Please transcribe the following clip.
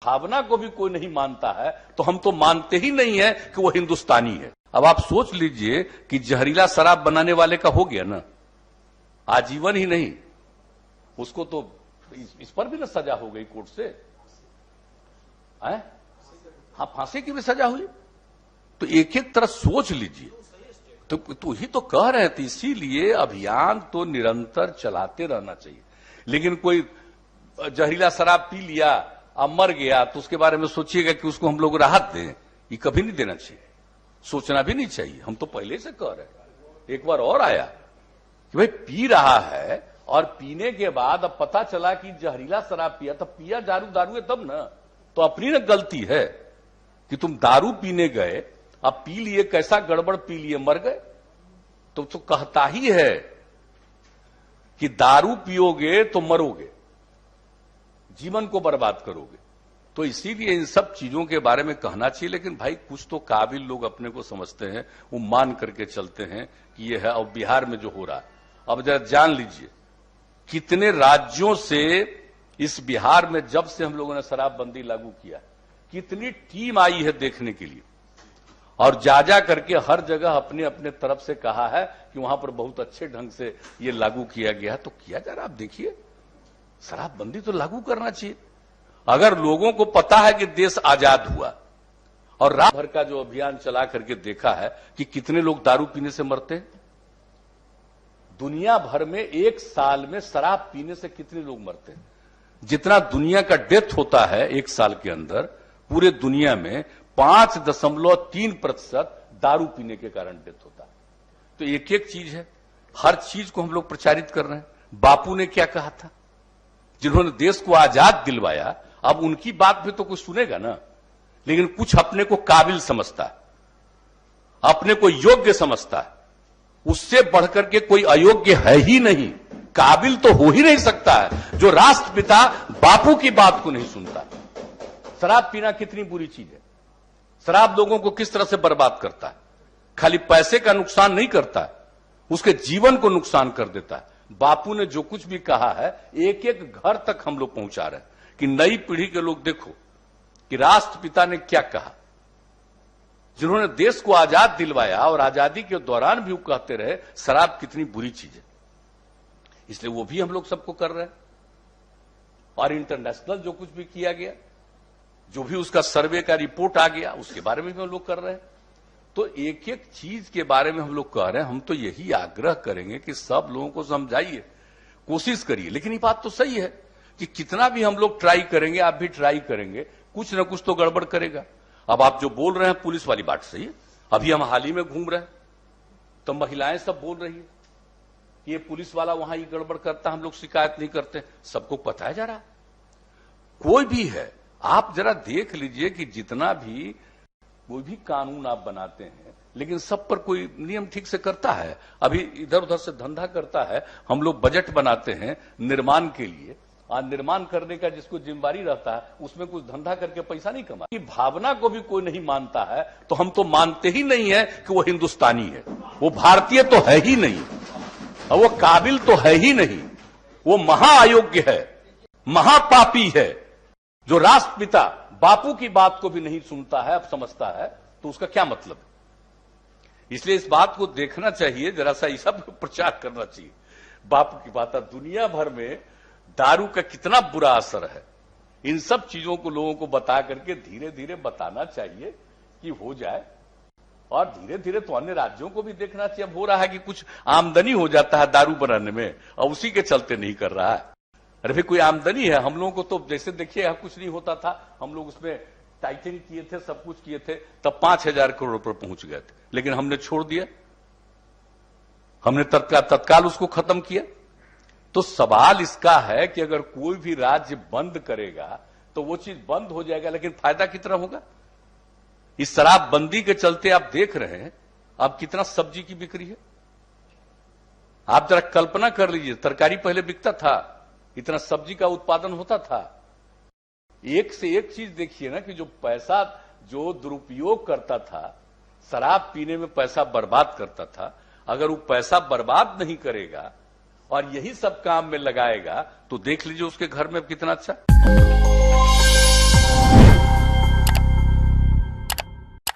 भावना को भी कोई नहीं मानता है तो हम तो मानते ही नहीं है कि वो हिंदुस्तानी है। अब आप सोच लीजिए कि जहरीला शराब बनाने वाले का हो गया ना, आजीवन ही नहीं, उसको तो इस पर भी ना सजा हो गई कोर्ट से, हाँ, फांसी की भी सजा हुई। तो एक एक तरह सोच लीजिए। तो ही तो कह रहे थे, इसीलिए अभियान तो निरंतर चलाते रहना चाहिए। लेकिन कोई जहरीला शराब पी लिया अब मर गया तो उसके बारे में सोचिएगा कि उसको हम लोग राहत दें, ये कभी नहीं देना चाहिए, सोचना भी नहीं चाहिए। हम तो पहले से कह रहे हैं। एक बार और आया कि भाई पी रहा है और पीने के बाद अब पता चला कि जहरीला शराब पिया, तब पिया दारू है तब ना, तो अपनी ना गलती है कि तुम दारू पीने गए, अब पी लिए, कैसा गड़बड़ पी लिए, मर गए। तो कहता ही है कि दारू पियोगे तो मरोगे, जीवन को बर्बाद करोगे। तो इसीलिए इन सब चीजों के बारे में कहना चाहिए। लेकिन भाई कुछ तो काबिल लोग अपने को समझते हैं, वो मान करके चलते हैं कि ये है। और बिहार में जो हो रहा है, अब जरा जान लीजिए कितने राज्यों से इस बिहार में जब से हम लोगों ने शराबबंदी लागू किया, कितनी टीम आई है देखने के लिए, और जा करके हर जगह अपने अपने तरफ से कहा है कि वहां पर बहुत अच्छे ढंग से ये लागू किया गया है। तो किया जा रहा, आप देखिए, शराबबंदी तो लागू करना चाहिए। अगर लोगों को पता है कि देश आजाद हुआ, और रात भर का जो अभियान चला करके देखा है कि कितने लोग दारू पीने से मरते हैं, दुनिया भर में एक साल में शराब पीने से कितने लोग मरते हैं, जितना दुनिया का डेथ होता है एक साल के अंदर, पूरे दुनिया में 5.3% दारू पीने के कारण डेथ होता है। तो एक एक चीज है, हर चीज को हम लोग प्रचारित कर रहे हैं। बापू ने क्या कहा था, जिन्होंने देश को आजाद दिलवाया, अब उनकी बात भी तो कुछ सुनेगा ना। लेकिन कुछ अपने को काबिल समझता है, अपने को योग्य समझता है, उससे बढ़कर के कोई अयोग्य है ही नहीं, काबिल तो हो ही नहीं सकता है जो राष्ट्रपिता बापू की बात को नहीं सुनता। शराब पीना कितनी बुरी चीज है, शराब लोगों को किस तरह से बर्बाद करता है, खाली पैसे का नुकसान नहीं करता है, उसके जीवन को नुकसान कर देता है। बापू ने जो कुछ भी कहा है, एक एक घर तक हम लोग पहुंचा रहे हैं कि नई पीढ़ी के लोग देखो कि राष्ट्रपिता ने क्या कहा, जिन्होंने देश को आजाद दिलवाया और आजादी के दौरान भी वो कहते रहे शराब कितनी बुरी चीज है। इसलिए वो भी हम लोग सबको कर रहे हैं। और इंटरनेशनल जो कुछ भी किया गया, जो भी उसका सर्वे का रिपोर्ट आ गया, उसके बारे में भी हम लोग कर रहे हैं। तो एक एक चीज के बारे में हम लोग कह रहे हैं। हम तो यही आग्रह करेंगे कि सब लोगों को समझाइए, कोशिश करिए। लेकिन ये बात तो सही है कि कितना भी हम लोग ट्राई करेंगे, आप भी ट्राई करेंगे, कुछ ना कुछ तो गड़बड़ करेगा। अब आप जो बोल रहे हैं पुलिस वाली बात सही है। अभी हम हाल ही में घूम रहे हैं तो महिलाएं सब बोल रही है कि ये पुलिस वाला वहां ये गड़बड़ करता, हम लोग शिकायत नहीं करते। सबको पता है, जा रहा कोई भी है, आप जरा देख लीजिए कि जितना भी कोई भी कानून आप बनाते हैं, लेकिन सब पर कोई नियम ठीक से करता है। अभी इधर उधर से धंधा करता है। हम लोग बजट बनाते हैं निर्माण के लिए, और निर्माण करने का जिसको जिम्मेदारी रहता है, उसमें कुछ धंधा करके पैसा नहीं कमा। कि भावना को भी कोई नहीं मानता है तो हम तो मानते ही नहीं है कि वो हिंदुस्तानी है, वो भारतीय तो है ही नहीं, और वो काबिल तो है ही नहीं, वो महाअयोग्य है, महापापी है। जो राष्ट्रपिता बापू की बात को भी नहीं सुनता है, अब समझता है, तो उसका क्या मतलब है। इसलिए इस बात को देखना चाहिए, जरा सा ये सब प्रचार करना चाहिए। बापू की बात, दुनिया भर में दारू का कितना बुरा असर है, इन सब चीजों को लोगों को बता करके धीरे धीरे बताना चाहिए कि हो जाए। और धीरे धीरे तो अन्य राज्यों को भी देखना चाहिए। अब हो रहा है कि कुछ आमदनी हो जाता है दारू बनाने में, और उसी के चलते नहीं कर रहा है। अरे भाई कोई आमदनी है, हम लोगों को तो जैसे देखिए कुछ नहीं होता था, हम लोग उसमें टाइटिंग किए थे, सब कुछ किए थे, तब 5,000 करोड़ रुपए पहुंच गए थे। लेकिन हमने छोड़ दिया, हमने तत्काल उसको खत्म किया। तो सवाल इसका है कि अगर कोई भी राज्य बंद करेगा तो वो चीज बंद हो जाएगा, लेकिन फायदा कितना होगा। इस शराबबंदी के चलते आप देख रहे हैं अब कितना सब्जी की बिक्री है। आप जरा कल्पना कर लीजिए, तरकारी पहले बिकता था, इतना सब्जी का उत्पादन होता था। एक से एक चीज देखिए ना कि जो पैसा जो दुरुपयोग करता था, शराब पीने में पैसा बर्बाद करता था, अगर वो पैसा बर्बाद नहीं करेगा और यही सब काम में लगाएगा तो देख लीजिए उसके घर में कितना अच्छा।